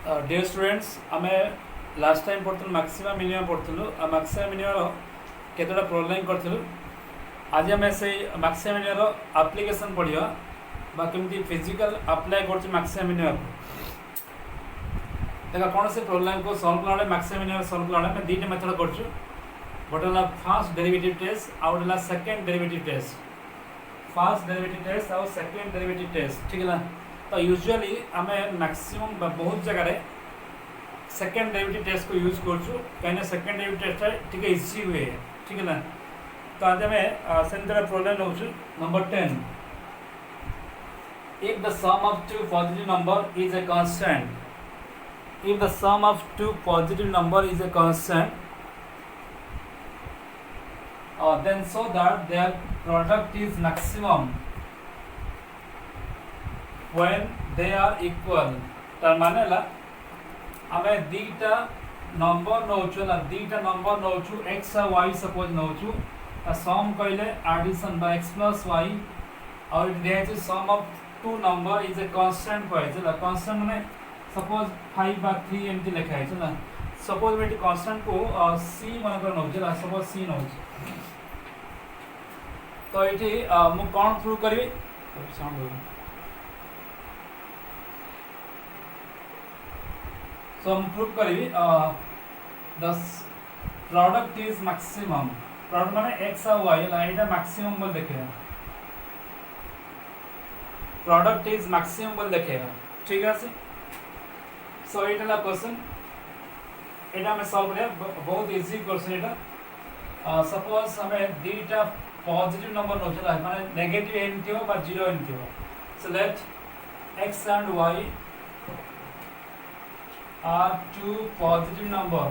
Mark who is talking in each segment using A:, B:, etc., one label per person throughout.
A: Dear students आमे last time पढ़ुलु maximum minimum पढ़ुलु मैक्सिमम मिनिमम केतोटा प्रोब्लेम करथुलु। आज आम से मैक्सिमम मिनिमम एप्लिकेशन पढ़िया बा केमती फिजिकल अप्लाई करछु मैक्सिमम मिनिमम। देखा कौन से प्रोब्लेम को सॉल्व कला मैक्सिमम मिनिमम सॉल्व कला मैं दीटा मेथड करछु। गोटे है फर्स्ट डेरिवेटिव टेस्ट आउ गोटे second derivative test. First derivative test आउ सेकंड डेरिवेटिव टेस्ट ठीक है। तो यूजुअली आम मैक्सिमम बहुत जगह सेकंड डेरिवेटिव टेस्ट को यूज करछु कहीं सेकंड डेरिवेटिव टेस्ट टिके इजी हुए ठीक है। तो आज आम से प्रोब्लेम नौ number 10 if the sum of two positive number is a constant if the sum of two positive number is a constant then so that their product is maximum when they are equal। तार माने ला आमे दीटा number नौछु ला दीटा number नौछु x और y सपोज नौछु सम कहले addition by x plus y और इट दिया छै sum of two number is a constant कहै छै ला। कांस्टेंट माने सपोज 5 बा 3 एमती लिखा छै ना। सपोज में कांस्टेंट को c मन कर नौछु ला सपोज c नौछु। तो इठी मु कोन प्रूव करबी साउंड हो। So हम प्रूव करी the product is maximum. Product माने x और y ला एटा मैक्सिमम बोल देखेगा। प्रोडक्ट इज मैक्सिमम बोल देखेगा ठीक है। सो एटा ला क्वेश्चन एटा में सॉल्व करिया बहुत इजी क्वेश्चन एटा। सपोज हमें दीटा पॉजिटिव नंबर नोचला माने नेगेटिव एनथियो बा जीरो एनथियो। So let x and y are two positive number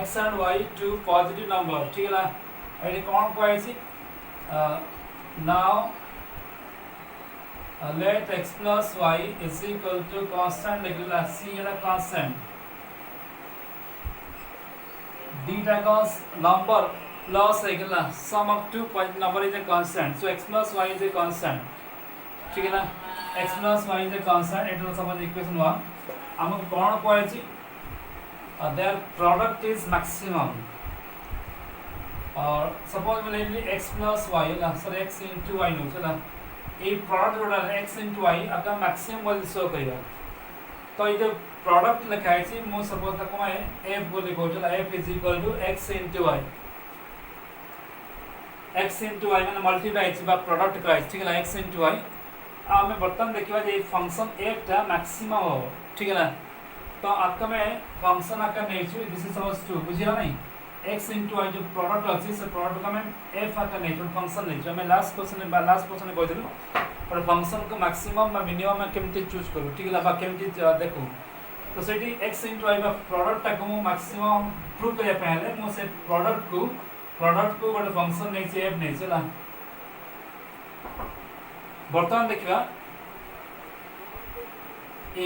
A: x and y two positive number ठीक है। ये कौन कहै छी now let x plus y is equal to constant लिखला c है constant data का number plus है sum of two number is a constant so x plus y is a constant ठीक है ना। x plus y is a constant it will suppose equation 1 हमको कौन कहै छी their product is maximum और सपोज मैं ले x plus y ला सर x into y नो चला ए प्रोडक्ट जोड़ा x into y अगर मैक्सिमम बोल शो करिया। तो ये जो प्रोडक्ट लिखा है सी मो सपोज तक मैं f बोल लिखो चला f is equal to x into y x into y माने मल्टीप्लाई छै बा प्रोडक्ट का ठीक है x into y हमें बर्तन देखिबा जे फंक्शन f टा मैक्सिमम हो ठीक है ना। तो आपका में फंक्शन आका नै छु दिस इज सपोज टू बुझिला नै x into y जो प्रोडक्ट अछि से प्रोडक्ट का में f आका नै छु फंक्शन नै छु। हमें लास्ट क्वेश्चन में कहदिलु और फंक्शन को मैक्सिमम बा मिनिमम में केमति चूज करू ठीक है बा केमति देखो। तो सेठी x into y बा प्रोडक्ट टा को मैक्सिमम प्रूव करिया पहले मो से प्रोडक्ट को गोटे फंक्शन नहीं से f नहीं चला। बर्तमान देखिबा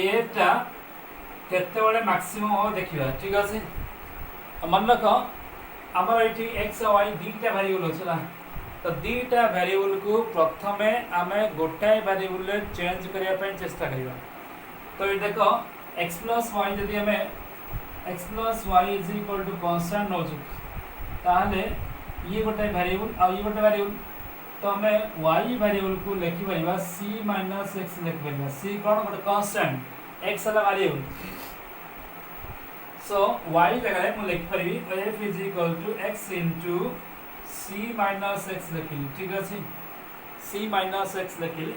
A: a टा केते बडे मैक्सिमम हो देखिबा ठीक अछि। मन रख हमर एठी x और y दीटा वेरिएबल चला। तो दीटा वेरिएबल को प्रथमे आमे गोटाय वेरिएबल ले चेंज करिया पे चेष्टा करिबा। तो ये देखो x plus y यदि हमें x plus y is equal to constant नो छु ताहले ये गोटे वेरिएबल और ये गोटे वेरिएबल तो हमें y वेरिएबल को लिखि परिबा c minus x लिखि परिबा। c कोन गोटे कांस्टेंट x वाला वेरिएबल सो y जगह में लिखि परिबी f is equal to x into c minus x लिखिली ठीक अछि। c minus x लिखिली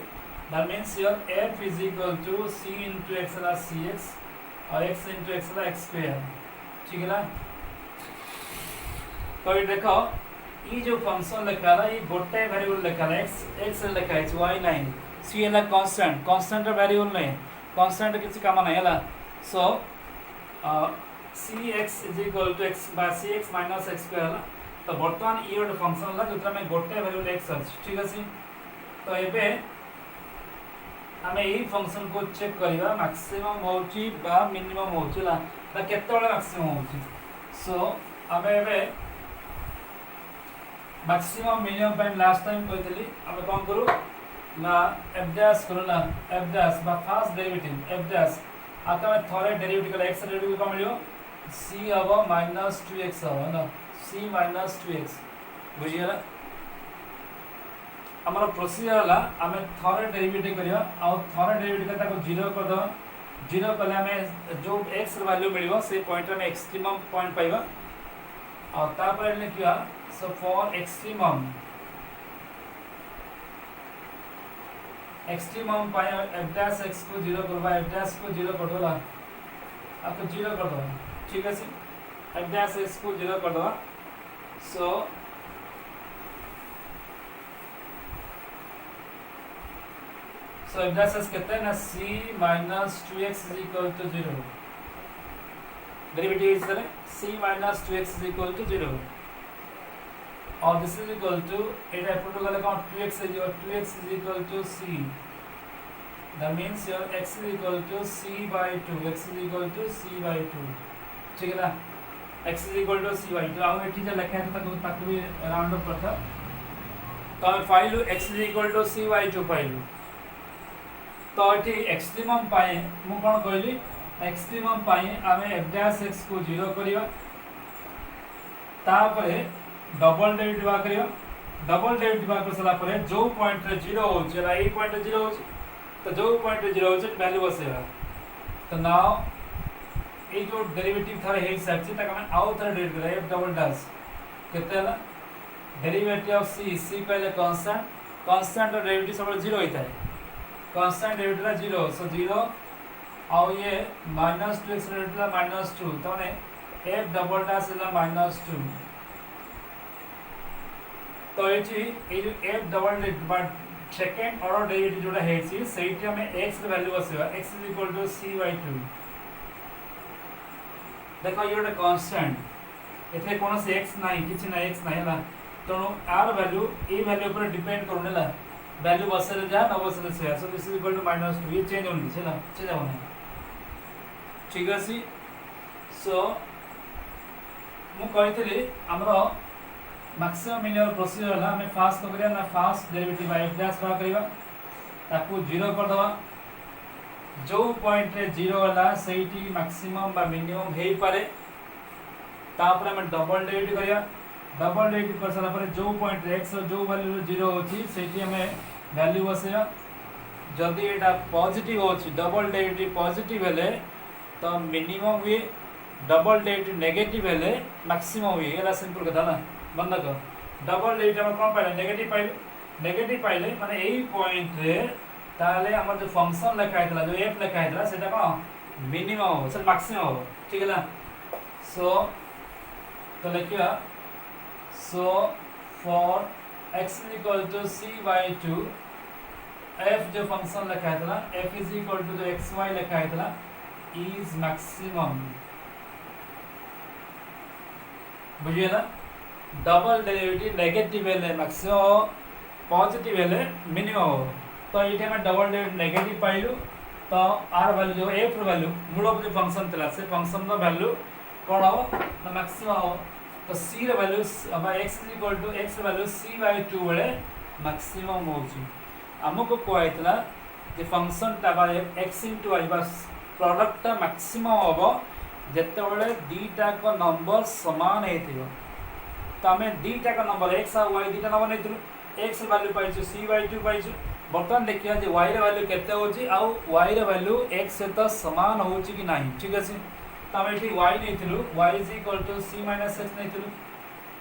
A: that means your f is equal to c into x वाला cx और x into x वाला x square ठीक है ना। तो ये देखो ये जो फंक्शन लिखा है ये गोटे वेरिएबल लिखा है x लिखा है y नहीं c है कांस्टेंट वेरिएबल नहीं कांस्टेंट किसी काम नहीं है। सो cx is equal to x by cx minus x square तो वर्तमान ये गोटे फंक्शन है जोटा में गोटे वेरिएबल x अछि ठीक अछि। तो एबे हमें यही फंक्शन को चेक करिबा मैक्सिमम होची बा मिनिमम होची ला त केते बडा मैक्सिमम होची। सो हमें एबे maximum minimum time last time कहते अब कौन करूँ ना एफ डैश करो ना एफ डैश बा फास्ट डेरिवेटिव एफ डैश आका में थोड़े डेरिवेटिव का एक्स डेरिवेटिव का मिलियो सी अब माइनस 2x अब ना सी माइनस 2x बुझिए ना हमारा प्रोसीजर ला हमें थोड़े डेरिवेटिव करियो और थोड़े डेरिवेटिव का को 0 कर दो 0 कले हमें जो x वैल्यू मिलियो से पॉइंट में एक्सट्रीमम पॉइंट पाइबा और तापर लिखिया सो फॉर एक्सट्रीमम पाए एफ डैश एक्स को 0 करवा एफ डैश को 0 कर दोला आपको 0 कर दो ठीक है एफ डैश एक्स को 0 कर दो सो एफ डैश एक्स कितना है ना c minus 2x is equal to 0 derivative is करें c minus 2x is equal to 0 और दिस इज इक्वल टू एटा protocol account 2x is equal to c that means your x is equal to c by 2 x is equal to c by 2 ठीक है ना x is equal to c by 2 अब एठी जे लिखा है तो ताको भी राउंड अप करता तो हम file x is equal to c by 2 file तो एठी एक्सट्रीमम पाए मु कोन कहली एक्सट्रीमम पाए हमें f dash x को 0 करियो तापरे डबल डेरिवेटिव करियो डबल डेरिवेटिव कर सला परे जो पॉइंट रे 0 हो चला ए पॉइंट रे 0 हो तो जो पॉइंट रे 0 हो वैल्यू बसेगा तो नाउ ए जो डेरिवेटिव था हे साइड से तक हम आउ तरह डेरिवेटिव एफ डबल डैश कितना है डेरिवेटिव ऑफ c पहले कांस्टेंट और डेरिवेटिव सब 0 होता है कांस्टेंट डेरिवेटिव ला 0 सो 0 और ये -2x डेरिवेटिव ला -2 तो ने f डबल डैश ला -2 तो ये जो f डबल बट सेकंड ऑर्डर डेरिवेटिव जोड़ा है सी सेठी हमें x रे वैल्यू बसेगा x is equal to c by 2 देखो ये ଗୋଟେ कांस्टेंट एथे कोन से x नाही किछि ना x नाही हला तो आर वैल्यू ए वैल्यू ऊपर डिपेंड करूनेला वैल्यू बसेले जा न बसेले से so this is equal to -2 ये चेंज होनी छला चेंज होने ठीक अछि सो मु कहितली हमरो मैक्सिमम इन योर प्रोसीजर ला हमें फास्ट करिया ना first derivative by f dash बा करिवा ताकू 0 कर दवा जो पॉइंट रे 0 वाला सेठी मैक्सिमम बा मिनिमम हेई पारे तापर हम डबल डेरिवेटिव करिया डबल डेरिवेटिव कर सारा पर जो पॉइंट रे x जो वैल्यू 0 होची सेठी हमें वैल्यू बसेया जदी एटा पॉजिटिव होची डबल डेरिवेटिव पॉजिटिव हेले तो मिनिमम हुए डबल डेरिवेटिव नेगेटिव हेले मैक्सिमम हुए एला सिंपल कथा ना बंद कर डबल डेरिवेटिव हम कोन पाइले नेगेटिव पाइले माने एई पॉइंट रे ताले हमर जो फंक्शन लिखा हैतला जो f लिखा हैतला सेटा कोन मिनिमम हो से मैक्सिमम हो ठीक है ना सो तो लिखिया so for x is equal to c by 2 f जो फंक्शन लिखा हैतला f is equal to जो xy लिखा हैतला is maximum बुझिए ना डबल डेरिवेटिव नेगेटिव हेले मैक्सिमम पॉजिटिव हेले मिनिमम तो ये में डबल डेरिवेटिव नेगेटिव पाइलु तो आर वैल्यू जो f रो वैल्यू मूल जो फंक्शन तला से फंक्शन रो वैल्यू कोन हो ना मैक्सिमम हो तो c रो वैल्यू अब x x value c by 2 बेले मैक्सिमम होची हमको कोइतला जे फंक्शन ता बा x * y बस प्रोडक्ट मैक्सिमम होबो जत्ते बेले दीटा को नंबर समान हेतियो तो हमें दीटा का नंबर x और y दीटा नंबर नहीं x वैल्यू पाइछु c by 2 पाइछु बर्तमान देखिया जे y रे वैल्यू केते होची आ y रे वैल्यू x से तो समान होची कि नहीं ठीक है तो हम एठी y नहीं थिलु y = c - x नहीं थिलु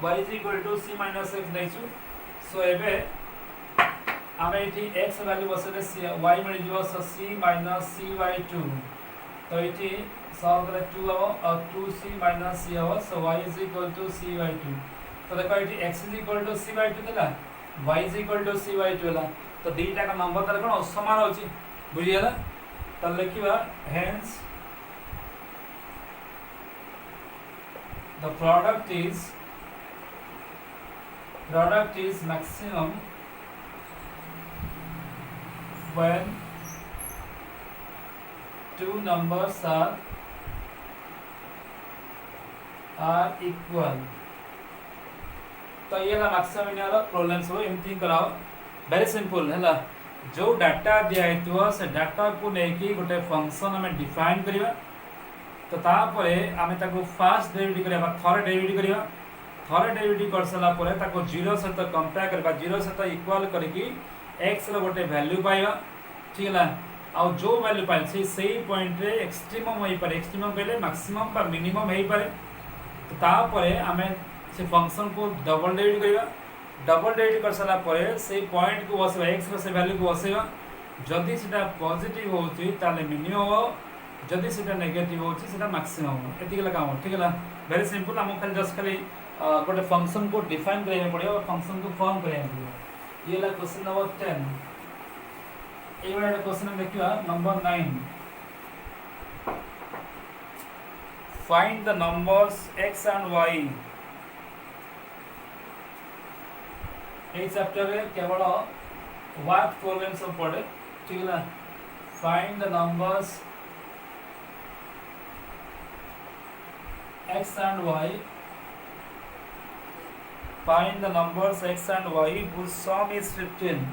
A: y = c - x नैछु सो एबे हम एठी x वैल्यू बसले y मिल जिवो सो c - c by 2 तो एठी सॉल्व करे 2 और 2c - c हो सो y = c by 2 तो देखो ये x = c by 2 देला y = c by 2 ला तो दीटा का नंबर तार कोन समान होची बुझियला तो लिखिबा hence the product is maximum when two numbers are equal तो ये ला मैक्सिमम इन प्रॉब्लम्स हो एमथि कराओ वेरी सिंपल हैला जो डाटा दिया से डाटा को लेकिन गोटे फंक्शन आम डिफाइन करवा तो तापर आम फास्ट डेरिवेटिव करवा थरे डेरिवेटिव करवा थरे डेरिवेटिव कर सारा पर जीरो सहित कंपेयर करवा जीरो सहित इक्वाल करके एक्स रोटे वैल्यू पाइबा ठीक है आउ जो वैल्यू पाए से पॉइंट रे एक्सट्रीमम हो पारे एक्सट्रीमम कहले मैक्सिमम बा मिनिमम हो पारे तो तापर आम से फंक्शन को डबल डेरिवेटिव करवा डबल डेरिवेटिव कर सारा पर से पॉइंट को बसवा एक्स से वैल्यू को बसवा जदि से पॉजिटिव होची ताले मिनिमम हो जदि से नेगेटिव होची से मैक्सिमम हो एतिकला काम ठीक है वेरी सिंपल आम खाली जस्ट खाली गोटे फंक्शन को डिफाइन करने पड़ो फंक्शन को फॉर्म करने पड़ो ये क्वेश्चन नंबर 10 ये वाला क्वेश्चन देखिए number 9 find the numbers x and y ये चैप्टर रे केवल वर्क प्रॉब्लम सब पढ़े ठीक है find the numbers x and y find the numbers x and y whose sum is 15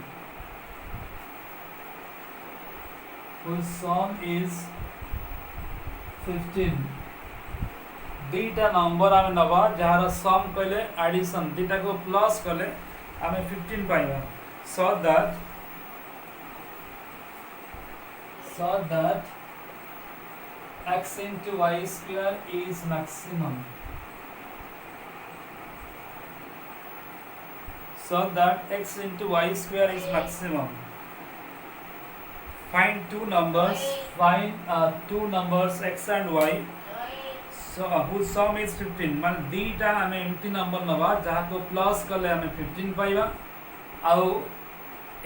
A: whose sum is 15 दीटा number आम नवा जार सम कहले एडिशन दीटा को प्लस कले आम 15 पाइबा so that x into y square is maximum so that x into y square is maximum find two numbers two numbers x and y so whose sum is 15 मान दीटा आम एमती number नवा जहाँ को प्लस कले आम 15 पाइबा आउ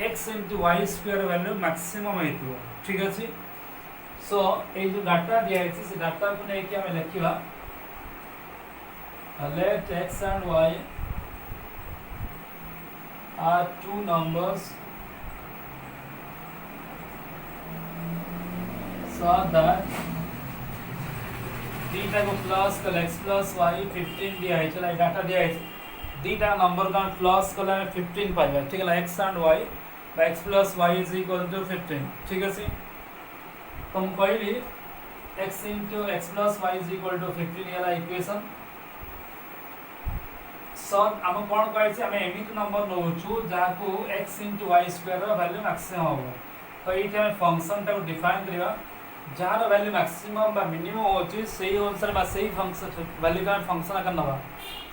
A: x into y square value maximum हेतु ठीक अच्छे सो ये जो डाटा दिया से डाटा को लेके हमें लिखा let x and y are two numbers so that दीटा को प्लस कर x plus y 15 दिया है चला डाटा दिया है दीटा नंबर का प्लस कर 15 पाइबा ठीक है x and y x plus y is equal to 15 ठीक है तो हम कहली x into x plus y is equal to 15 ये इक्वेशन सो हम कौन कहे आम एमती नंबर नौ जहाँ को x into y square value maximum हम तो ये आम फंक्शन टाइम डिफाइन करवा जार वैल्यू मैक्सिमम बा मिनिमम होची सही अनुसार बा सही फंक्शन वैल्यू का फंक्शन आकर नवा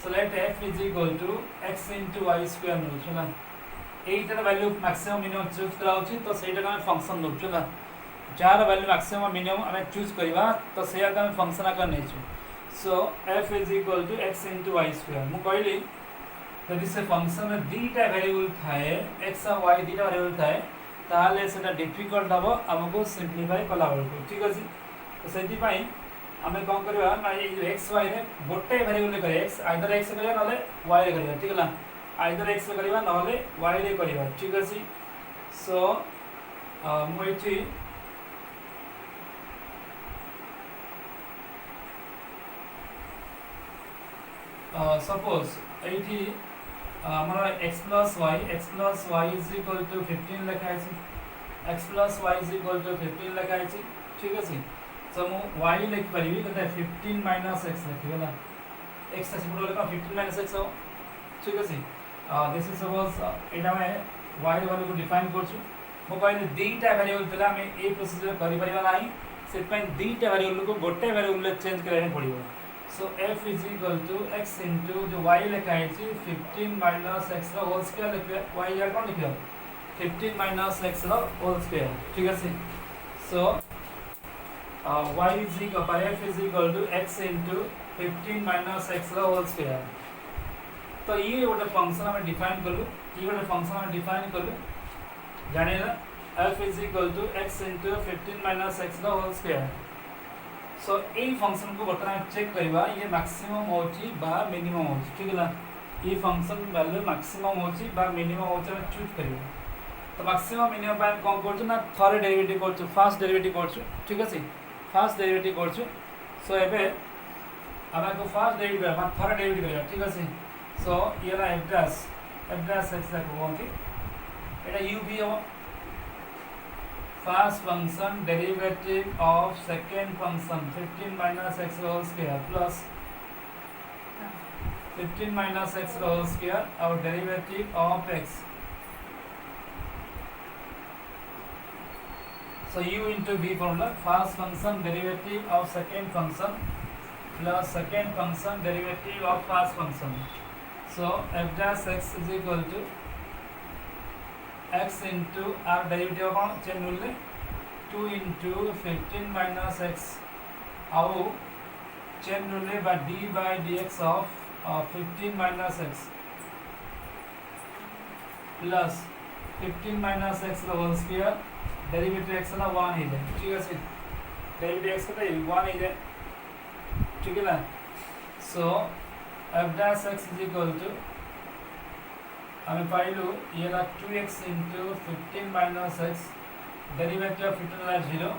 A: so let f is equal to x into y square नो चला एटा वैल्यू मैक्सिमम मिनिमम चूज करा होची तो सेटा का फंक्शन नो चला जार वैल्यू मैक्सिमम मिनिमम हमें चूज करवा तो सेया का फंक्शन आकर नै छु सो f is equal to x into y square मु कहली यदि से फंक्शन में दीटा वेरिएबल थाए x और y दीटा वेरिएबल थाए ताले सेटा डिफिकल्ट हबो हमको सिंपलीफाई कला बेलको ठीक अछि तो सेति पई हमें कोन करबा ना ये x y रे गोटे वेरिएबल करे x आइदर x करबा नले y रे करबा ठीक है आइदर x करबा नले y रे करबा ठीक अछि सो मु एठी सपोज एठी हमारा x plus y is equal to 15 लिखा है x plus y is equal to 15 लिखा है ठीक है सो मु y लिख परिबी तो 15 minus x लिखिबला x से सिंपल लिखा 15 minus x हो ठीक है दिस इज सपोज एटा में y वैल्यू को डिफाइन करछु मु कहले दीटा वेरिएबल तला में ए प्रोसीजर करि परिबा नाही से पय दीटा वेरिएबल को गोटे वेरिएबल चेंज करने पड़िबो सो f is equal to x into जो y लिखा है 15 minus x रो होल स्क्वायर लिखिए y यार कौन लिखियो 15 minus x रो होल स्क्वायर ठीक है सो y is equal to f is equal to x into 15 minus x रो होल स्क्वायर तो ये गोटे फंक्शन हम डिफाइन करलु ये गोटे फंक्शन हम डिफाइन करलु जाने ना f is equal to x into 15 minus x रो होल स्क्वायर सो ए फंक्शन को बर्तमान चेक करवा ये मैक्सिमम होची बा मिनिमम होची ठीक है ये फंक्शन वैल्यू मैक्सिमम होची बा मिनिमम होची हम चूज करवा तो मैक्सिमम मिनिमम बाय कोन करछु ना थर्ड डेरिवेटिव करछु फर्स्ट डेरिवेटिव करछु ठीक है फर्स्ट डेरिवेटिव करछु सो एबे हमरा को फर्स्ट डेरिवेटिव बा थर्ड डेरिवेटिव करवा ठीक है सो ये रा f dash x को कोन की एटा u भी हो first function derivative of second function 15 minus x whole square plus 15 minus x whole square our derivative of x. So u into v formula, first function derivative of second function plus second function derivative of first function. So f dash x is equal to x into our derivative of chain rule 2 into 15 minus x our chain rule by d by dx of 15 minus x plus 15 minus x whole square derivative x ना 1 है ठीक है derivative x का 1 है ठीक है ना सो f dash x is equal to हमें पाइलू ये ला 2x into 15 minus x derivative of 15 ला 0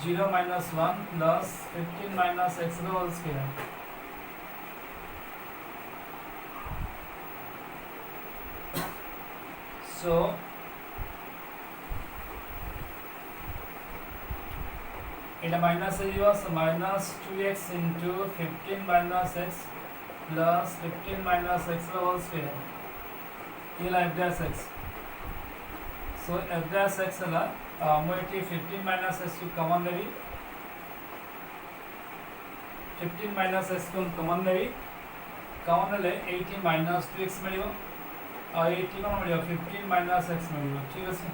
A: 0 minus 1 plus 15 minus x whole square so এটা মাইনাস হয়ে যাব so minus 2x into 15 minus x plus 15 minus x whole square ఇలా f dash x so f dash x ହେଲା ମୁଁ ଏଠି 15 minus x କୁ common ନେବି 15 minus x କୁ କମନ୍ ନେବି କମନ୍ ନେଲେ ଏଇଠି minus 2x ମିଳିବ ଆଉ ଏଇଠି କ'ଣ ମିଳିବ 15 minus x ମିଳିବ ଠିକ୍ ଅଛି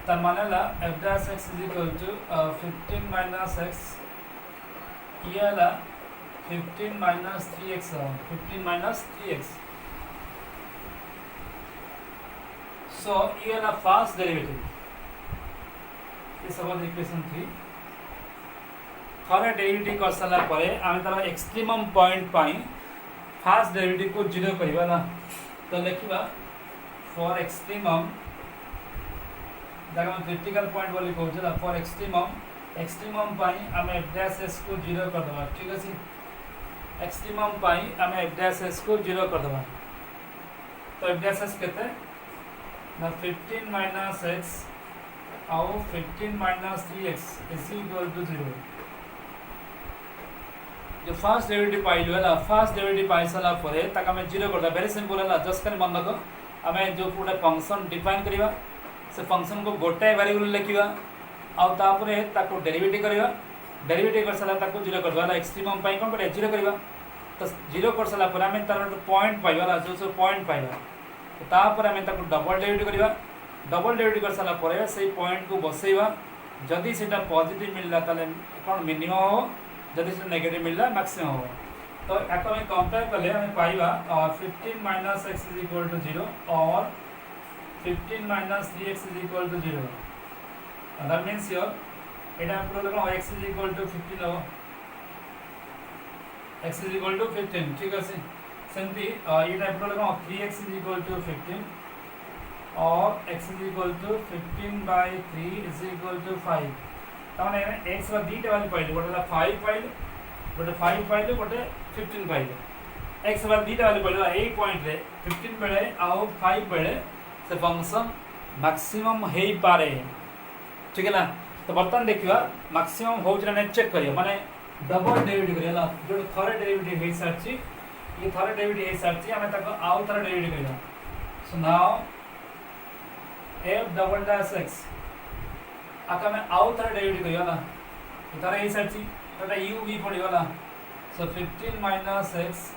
A: तर मानेला f dash x is equal to 15 minus x ये ला 15 minus 3x 15 minus 3x so ये ला फर्स्ट डेरिवेटिव ये सब इक्वेशन 3 थरे डेरिवेटिव कर साला परे आमे तार एक्सट्रीमम पॉइंट पाई फर्स्ट डेरिवेटिव को 0 करबा ना तो लिखिबा फॉर एक्सट्रीमम जगह क्रिटिकल पॉइंट बोली कहूँ फॉर एक्सट्रीमम पाई आम एफ डैश एस को 0 करदे ठीक अच्छे एक्सट्रीमम पाई आम एफ डैश एस को 0 करदे तो एफ डैश एस के 15 माइनस एक्स आउ 15 minus 3x is equal to 0 जो फर्स्ट डेरिवेटिव पाइलु है फर्स्ट डेरिवेटिव पाई सारा पर ताक आम 0 करदे वेरी सिंपल है जस्ट कर मन रख आम जो गोटे फंक्शन डिफाइन करवा से फंक्शन को गोटाए वेरिएबल लिखा आउे डेरिवेटिव करवा डेरिवेटिव कर सारा 0 करवा एक्सट्रीमम पाई कौन कर 0 करवा तो 0 कर सारा आम तार पॉइंट पाइबा जो सब पॉइंट पाइबा तापर आम डबल डेरिवेटिव करवा डबल डेरिवेटिव कर सारा से पॉइंट को बसैबा जदि से पॉजिटिव मिलला ताले कौन मिनिमम हो जदि से नेगेटिव मिलला मैक्सिमम हो तो याको आम कंपेयर कले आम पाइबा 15 minus x is equal to 0 और 15 minus 3x is equal to 0 that means here এটা পুরো দেখো x is equal to 15 হবে x is equal to 15 ঠিক আছে সেমতি এটা পুরো দেখো 3x is equal to 15 और x is equal to 15 by 3 is equal to 5 তাহলে x ର দুইটা ভ্যালু পাইলো গোটেলা 5 পাইলো গোটে 5 পাইলো গোটে 15 পাইলো x ର দুইটা ভ্যালু পাইলো এই পয়েন্ট রে 15 বেলে ଆଉ 5 বেলে से फंक्शन मैक्सिमम हो पारे ठीक है ना तो बर्तमान देखा मैक्सिमम हो चेक करिए माने डबल डेरिवेटिव करिए जो थरे डेरिवेटिव हो सारी ये थरे डेरिवेटिव हो सारी आम आउ थरे डेरिवेटिव करिया so now f double dash x आके आम आउ थरे डेरिवेटिव करिया ना थरे हो सारी तो u भी पड़ेगा सो 15 माइनस x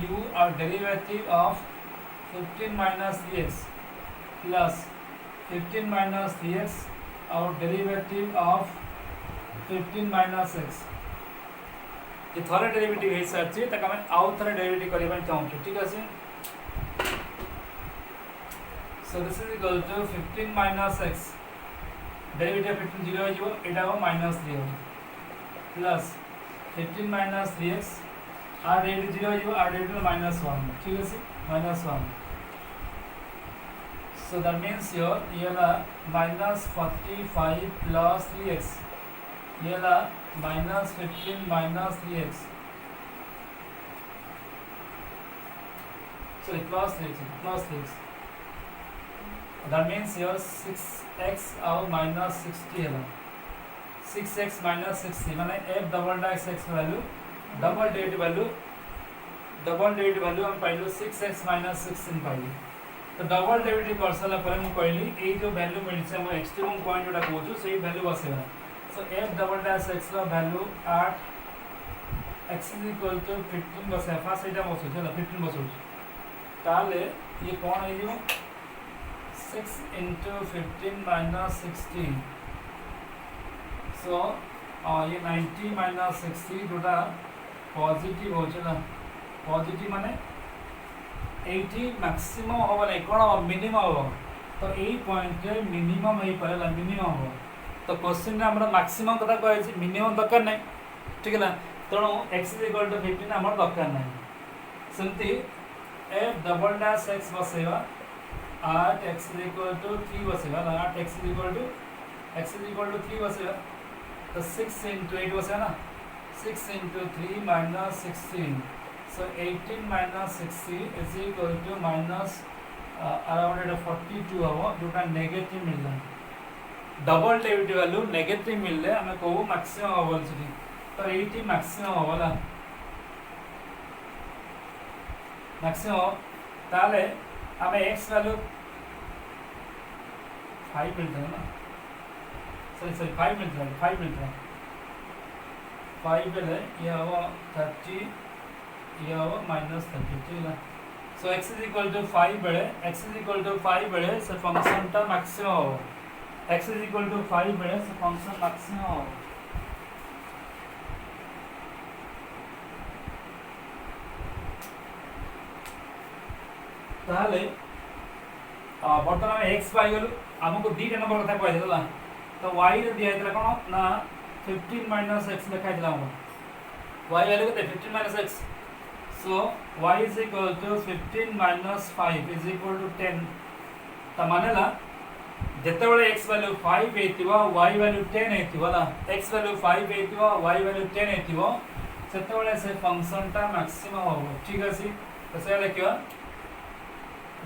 A: u आर derivative of 15 minus 3x plus 15 minus 3x और डेरिवेटिव ऑफ 15 minus x ये थोड़ा डेरिवेटिव है सारी तक आम आउ थोड़ा डेरिवेटिव करबा चाहूँ ठीक है so this is equal to 15 minus x derivative 15 0 हो एटा हो माइनस 3 हो plus 15 minus 3x are derivative 0 हो आर डेरिवेटिव माइनस 1 ठीक है minus 1 so that means here ये ला minus 45 plus 3x ये ला minus 15 minus 3x sorry plus 3x that means your 6x ଆଉ minus 60 ହେଲା 6x minus 60 ମାନେ f double dash x value double derivative value हम पाइलु 6x minus 16 पाइलु तो double derivative कर सारा पर हम कहली ए जो वैल्यू मिलছে हम एक्सट्रीम पॉइंट जोटा कहूछु सेही वैल्यू बसेबा so f double dash x रो value 8 x is equal to 15 बसे फास्ट एटा बसु चला 15 बसु ताले ये कोन है जो 6 into 15 minus 16 so ये 90 minus 60 जोटा पॉजिटिव हो चला पॉजिटिव माने 80 मैक्सिमम होबा नै कोन मिनिमम होबा तो एई पॉइंट रे मिनिमम हे परला मिनिमम हो तो क्वेश्चन रे हमरा मैक्सिमम कथा कहै छी मिनिमम दरकार नै ठीक है तणो x = 15 हमर दरकार नै सेंती f double dash x बसेबा 8x = 3 बसेबा 8x = 3 बसेबा तो 6 into 8 बसेबा ना 6 into 3 minus 16 so 18 minus 60 is equal to minus around 42 होगा जोटा नेगेटिव मिलला डबल डेरिवेटिव वैल्यू नेगेटिव मिलले हमें कहू मैक्सिमम होबल छी तो 80 मैक्सिमम होबला मैक्सिमम ताले हमें x वैल्यू 5 मिलता है ना सॉरी 5 मिलता है 5 है ये होगा 30 ये होगा minus 30 ठीक है सो x = 5 बेले x = 5 बेले से फंक्शन टा मैक्सिमम हो x = 5 बेले से फंक्शन मैक्सिमम हो ताले बर्तमान x पाई गलु हमको दीटा नंबर कथा कहै देला तो y रे दिया इतला कोन ना 15 minus x लिखा दिला हमको y वैल्यू कते 15 minus x so y is equal to 15 minus 5 is equal to 10 त मानेला जते बेले x वैल्यू 5 हेतिबो y वैल्यू 10 हेतिबो ना x वैल्यू 5 हेतिबो y वैल्यू 10 हेतिबो सेते बेले से फंक्शन टा मैक्सिमम हो ठीक अछि तो से लिखियो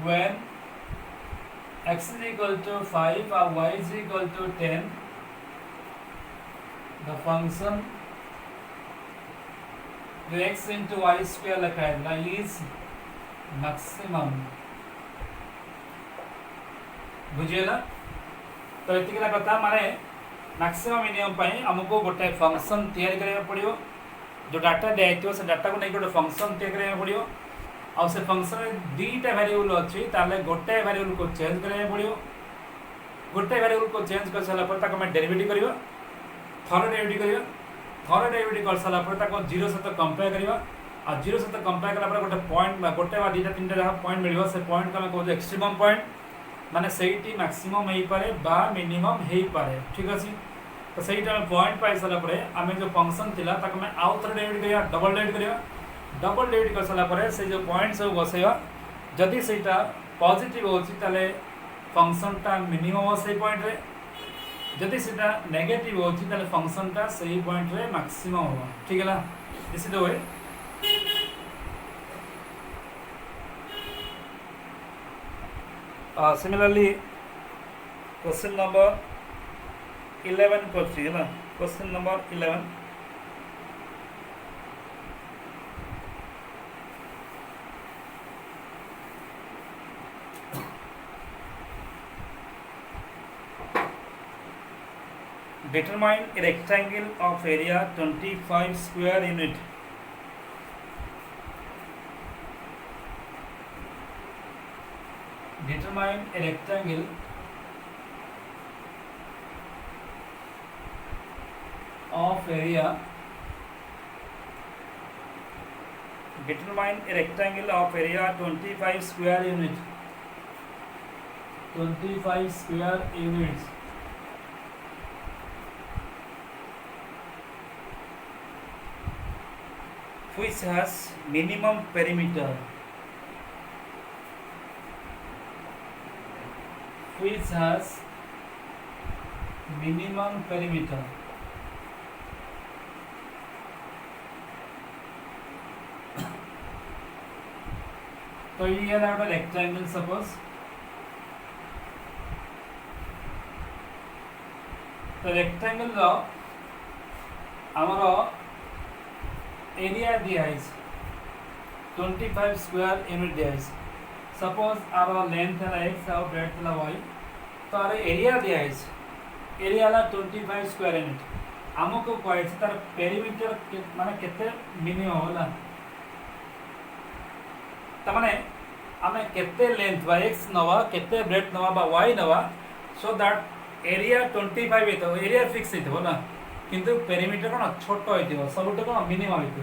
A: when x is equal to 5 और y is equal to 10 the function जो x into y square लिखा है ना is maximum बुझिए ना तो एतिक ना कथा माने मैक्सिमम मिनिमम पई हमको गोटे फंक्शन तैयार करबा पड़ियो जो डाटा देइतो से डाटा को नै गोटे फंक्शन तैयार करबा पड़ियो और से फंक्शन रे दीटा वेरिएबल अछि ताले गोटे वेरिएबल को चेंज करबा पड़ियो गोटे वेरिएबल को चेंज कर साला पर ताको मैं डेरिवेटिव करियो थर्ड डेरिवेटिव करियो थर्ड डेरिवेटिव कर साला पर ताको 0 सहित कंपेयर करियो आ 0 सहित कंपेयर कला पर गोटे पॉइंट गोटे बा दीटा तीनटा जहा पॉइंट मिलियो से पॉइंट को हम कहू एक्सट्रीमम पॉइंट माने सेहीटी मैक्सिमम हेई पारे बा मिनिमम हेई पारे ठीक अछि तो सेहीटा पॉइंट पाइ साला पर हमें जो फंक्शन थिला ताको मैं आउ थर्ड डेरिवेटिव करिया डबल डेरिवेटिव कर साला पर से जो पॉइंट सब बसेया जदी सेटा पॉजिटिव होछि ताले फंक्शन टा मिनिमम हो से पॉइंट रे जदि सेटा नेगेटिव होछि ताले फंक्शन टा सही पॉइंट रे मैक्सिमम हो ठीक है ना this is the way similarly question number 11 करछि है ना question number 11 determine a rectangle of area 25 square unit determine a rectangle of area determine a rectangle of area 25 square unit 25 square units which has minimum perimeter which has minimum perimeter तो ये है rectangle suppose तो rectangle रो हमरो area दिया है 25 square unit दिया है। Suppose are length है x और ब्रेड्थ है y, तो आर एरिया दिया है, एरिया ला 25 स्क्वायर यूनिट। आमको कहै छै तार पेरीमीटर माने केते मिनिमम होला, त माने आमे केते लेंथ बा x नवा केते ब्रेड्थ नवा बा y नवा, सो दैट एरिया 25 हेतो, एरिया फिक्स हेतो ना, किंतु पेरीमीटर कोन छोटो हेतो, सबुट कोन मिनिमम हेतो।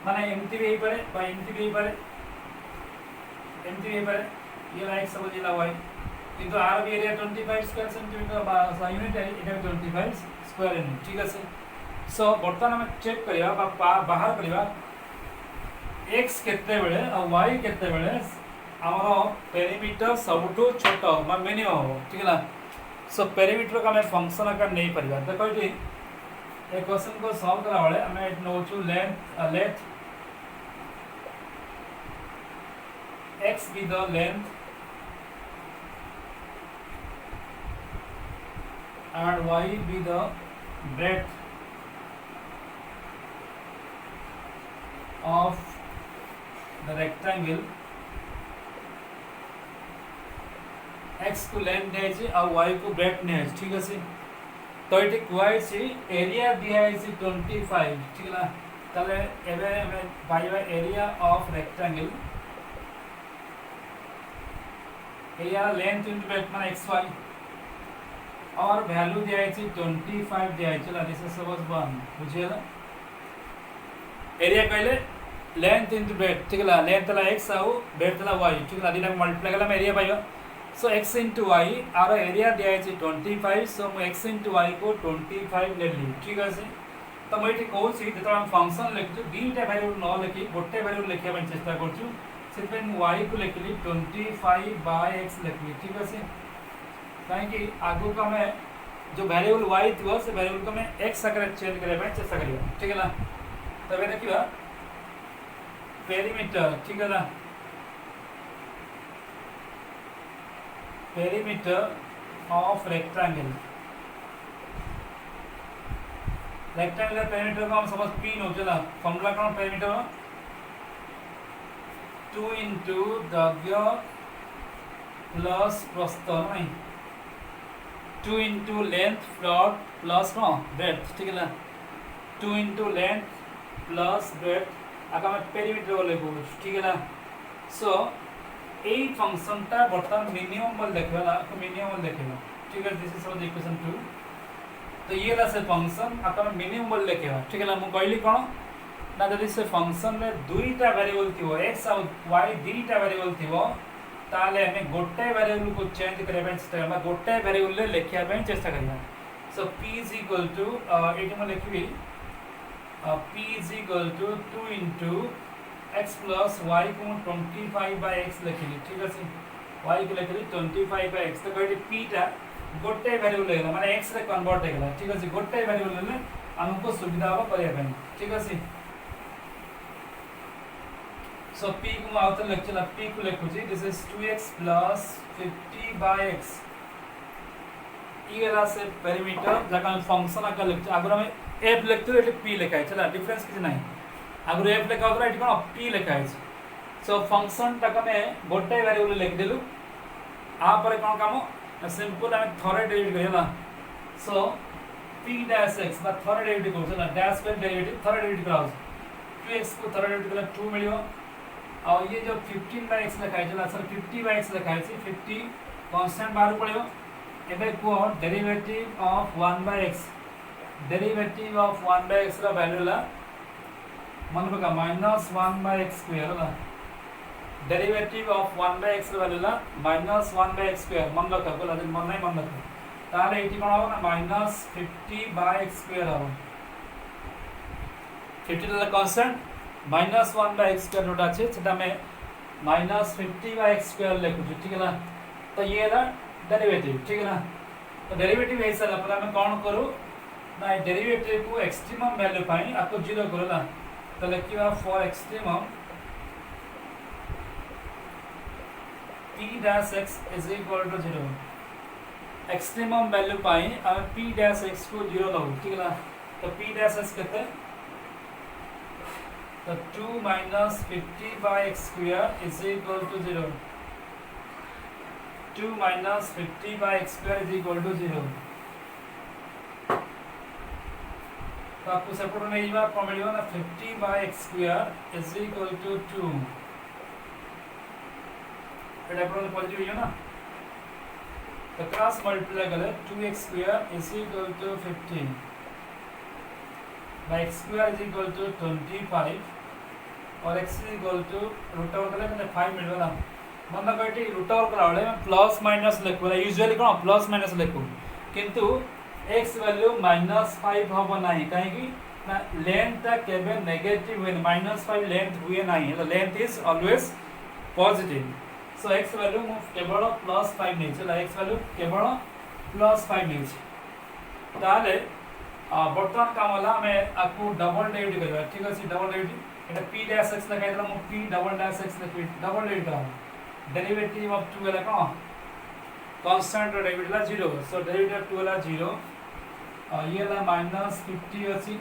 A: माने एमती भी पारे बा एमती भी पारे, एमती भी पारे, ये ला x सब जिला y, किंतु आर भी एरिया 25 स्क्वायर सेंटीमीटर बा यूनिट है, एटा 25 स्क्वायर यूनिट, ठीक আছে। सो बर्तमान हम चेक करिया बा बाहर करिया x केते बेले और y केते बेले हमरो पेरीमीटर सबुठो छोटो बा मिनिमम हो, ठीक है। सो पेरीमीटर का हमें फंक्शन आकार नहीं परिबा। देखो ये एक क्वेश्चन को सॉल्व करा वाले हमें नोचू late x be the length and y be the breadth of the rectangle। x को लेंथ दिया है और y को ब्रेड्थ दिया है, ठीक है। तो ये कुआई सी एरिया दिया है 25, ठीक है। ताले एबे हमें पाइबा area of rectangle, area length into breadth माने xy, और वैल्यू दिया है 25 दिया है। चला दिस इज सपोज 1, बुझियला एरिया कहले लेंथ इनटू ब्रेड्थ, ठीक है। लेंथ ला x और ब्रेड्थ ला y, ठीक है। दिना मल्टीप्लाई करला एरिया पाइबा। So x into y are area दिया है 25, सो मु x into y को 25 ले ली, ठीक है। तो मैं ये कहूँ जो हम फंक्शन लिखु दुईटा वेरिएबल न लिखि गोटे वेरिएबल लिखा चेष्टा करूँ, से y को लिखली 25/x लिखली, ठीक है। कहीं आगु को हमें जो वेरिएबल y थी से वेरिएबल को हमें x आकार चेंज करने चेष्टा करिए, ठीक है ना। तब देखिए पेरीमीटर, ठीक है ना, perimeter of rectangle, rectangular perimeter को हम समझ P नो चला फॉर्मूला कौन पेरीमीटर 2 into दग्य प्लस प्रस्थ नहीं 2 into लेंथ प्लस नो ब्रेड्थ, ठीक है ना। 2 into लेंथ प्लस ब्रेड्थ आका मैं पेरीमीटर बोले को, ठीक है ना। सो এই ফাংশনটা বর্তমান মিনিমাম বল দেখেলা, তো মিনিমাম বল দেখেলা, ঠিক আছে। This is so equation 2। तो ये ला से फंक्शन आका मिनिमम बोल लेखेला, ठीक है। मु कहली कोन ना जदि से फंक्शन रे दुईटा वेरिएबल थिवो x और y दुईटा वेरिएबल थिवो, ताले हमें गोटे वेरिएबल को चेंज करबा चेष्टा करबा, गोटे वेरिएबल ले लेखिया पे चेष्टा करबा। So p is equal to एटी में लिखबी p is equal to 2 into x plus y को 25/x लिखली, ठीक है। y को लिखली 25/x, तो कहली p टा गोटे वेरिएबल लेला माने x रे कन्वर्ट हेला, ठीक है। गोटे वेरिएबल ले हमको सुविधा हो करिया पे, ठीक है। सो p को आउट लेक्चर p को लिखु जी this is 2x plus 50/x। ये ला से पेरीमीटर जका फंक्शन का लेक्चर आगरा में f लिखते एटे p लिखा है, चला डिफरेंस किछ नहीं। आगु f लिखा होता एटी कोन p लिखा है। सो फंक्शन तक में गोटे वेरिएबल लिख देलु, आ पर कोन काम सिंपल हमें थोड़े डेरिवेटिव करेला। सो p डैश x बा थोड़े डेरिवेटिव को चला डैश पे डेरिवेटिव थोड़े डेरिवेटिव कराओ, 2x को थोड़े डेरिवेटिव करा 2 मिलियो, और ये जो 15/x लिखा है चला सर 50/x लिखा है 50 कांस्टेंट बाहर पड़ेगा। एबे को derivative of 1/x, derivative of 1/x रा वैल्यू ला मन बका -1/x² La, derivative of 1/x रा वैल्यू ला -1/x² मन लगा बोला जे मन नहीं मन लगा, ताले एटी कोन हो ना -50/x² हो। 50 ला कांस्टेंट -1/x² नोट আছে সেটা मैं -50/x² लिखु, ठीक है ना। तो ये ला डेरिवेटिव, ठीक है ना। तो डेरिवेटिव है सर अपन हम कौन करू ना डेरिवेटिव को एक्सट्रीमम वैल्यू पाई आपको 0 करो ना, तो लिखिबा for extremum p dash x is equal to 0, extremum value पाई आम पी डैश एक्स को 0 नौ ठीक है। तो पी डैश एक्स केते तो 2 minus 50 by x square is equal to 0। 2 minus 50 by x square is equal to 0। तो आपको सेपरेट नहीं हुआ कौन मिलेगा ना 50 by x square is equal to 2। एटा पर पॉजिटिव है ना। तो क्रॉस मल्टीप्लाई करें 2x square is equal to 15 by x square is equal to 25 और x is equal to root over कले मैंने 5 मिलबा ना। मन कहटी रूट ओवर कला बेले प्लस माइनस लिखु यूजुअली कोन प्लस माइनस लिखु किंतु x वैल्यू -5 हबो नाही काहे कि ना लेंथ ता केबे नेगेटिव हुए -5 लेंथ हुए नाही है length is always positive. So x value मु केवल +5 नहीं चला x वैल्यू केवल +5 नहीं ताले वर्तमान काम वाला हमें आपको डबल डेरिवेटिव करबा ठीक अछि। डबल डेरिवेटिव एटा p डैश x लिखा देला मु p डबल डैश x लिखि डबल डेरिवेटिव डेरिवेटिव ऑफ 2 वाला कोन कांस्टेंट डेरिवेटिव ला 0। सो डेरिवेटिव 2 वाला 0 ये ला -50 अछि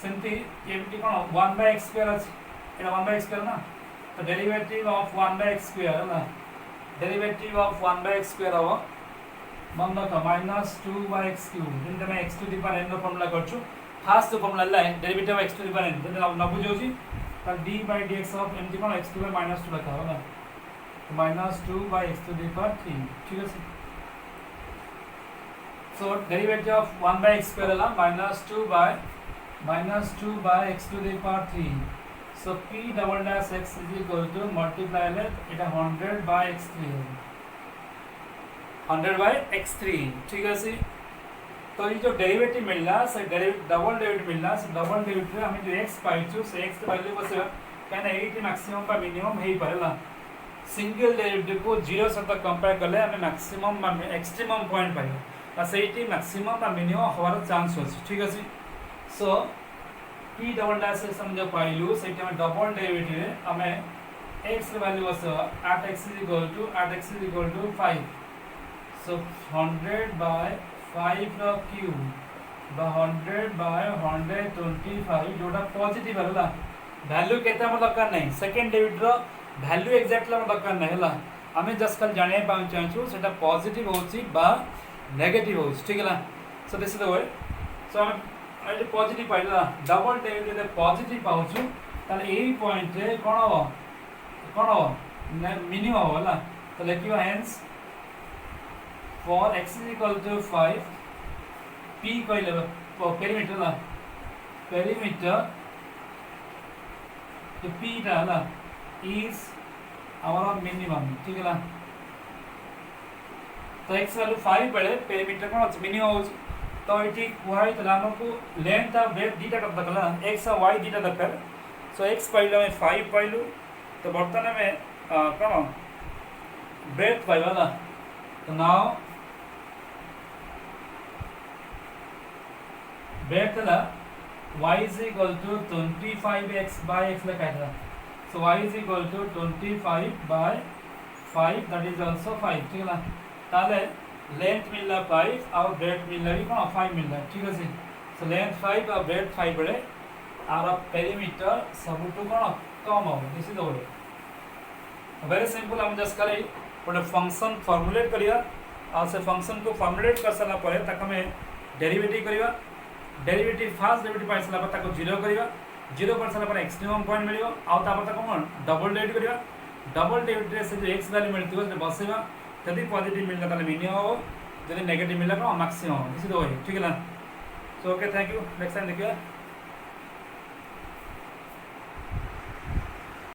A: सेंती एमटी कोन 1/x स्क्वायर अछि एटा 1/x स्क्वायर ना। तो डेरिवेटिव ऑफ 1/x स्क्वायर है ना डेरिवेटिव ऑफ 1/x स्क्वायर हो मन रख -2/x क्यूब जिनका मैं x to the power n रो फार्मूला करछु फास्ट फार्मूला ला derivative x to the power n जने न बुझौ छी त d/dx ऑफ एमटी कोन x टू द पावर -2 लिखा हो ना तो -2/x टू द पावर 3 ठीक है। So derivative of 1/x square ला -2/x to the power 3। So p double dash x is equal to multiply with it 100 by x3 100 by x3 ठीक है सी। तो ये जो डेरिवेटिव मिलला से डबल डेरिवेटिव मिलला से डबल डेरिवेटिव हम जो x पाइछु से x के वैल्यू बसेबा कहना एटी मैक्सिमम का मिनिमम हेई परला। सिंगल डेरिवेटिव को 0 से तक कंपेयर करले हमें मैक्सिमम एक्सट्रीमम पॉइंट पाइबा आ सेठी मैक्सिमम का मिनिमम होवार चांस होछ ठीक है सी। सो p डबल डैश से समझ पाइलु सेठी में डबल डेरिवेटिव हमें x के वैल्यू बस at x is equal to 5। So 100 by 5 रो क्यूब बा 100 बाय 125 जोटा पॉजिटिव हला वैल्यू केते हम दरकार नहीं सेकंड डेरिवेटिव रो वैल्यू एग्जैक्टली हम दरकार नहीं हला हमें जस्ट कल जाने पाउ चाहछु सेटा पॉजिटिव होची बा नेगेटिव होची ठीक है। So this is the way. So हम आइले पॉजिटिव पाइला डबल डेरिवेटिव रे पॉजिटिव पाउछु ताले एई पॉइंट रे कोन हो मिनिमम होला तो लिखियो hence for x is equal to 5 p कहले पेरीमीटर ला पेरीमीटर तो p ला इज आवर मिनिमम ठीक है। तो x वैल्यू 5 बेले पेरीमीटर कोन मिनिमम हो तो ये कुहाई तो हमको लेंथ ऑफ ब्रेथ दीटा का दकला x और y दीटा दकर। सो x पाइलो में 5 पाइलो तो बर्तन में कोन ब्रेथ पाइबाला तो नाउ ब्रेथ ला y is equal to 25x by x लिखा था। सो y is equal to 25 by 5 that is also 5 ठीक है ना। ताले लेंथ मिलला 5 और ब्रेथ मिलला भी कोन 5 मिलला ठीक है। सो लेंथ 5 और ब्रेथ 5 बड़े और पेरीमीटर सबटु कोन कम हो this is the way. Very simple हम जस्ट करी गोटे फंक्शन फॉर्मुलेट करिया और से फंक्शन को फॉर्मुलेट कर सारा परे तक हमें डेरिवेटिव करिवा डेरिवेटिव फास्ट डेरिवेटिव पाइ सारा पर तक 0 करिवा 0 कर सारा पर एक्सट्रीमम पॉइंट मिलियो आ तापर तक कोन डबल डेरिवेटिव करिवा डबल डेरिवेटिव से जो x वैल्यू मिलतिबो से बसेबा यदि पॉजिटिव मिलला ताले मिनिमम हो यदि नेगेटिव मिलला तो मैक्सिमम हो इसी दो है ठीक है ना। So okay thank you next time देखिए।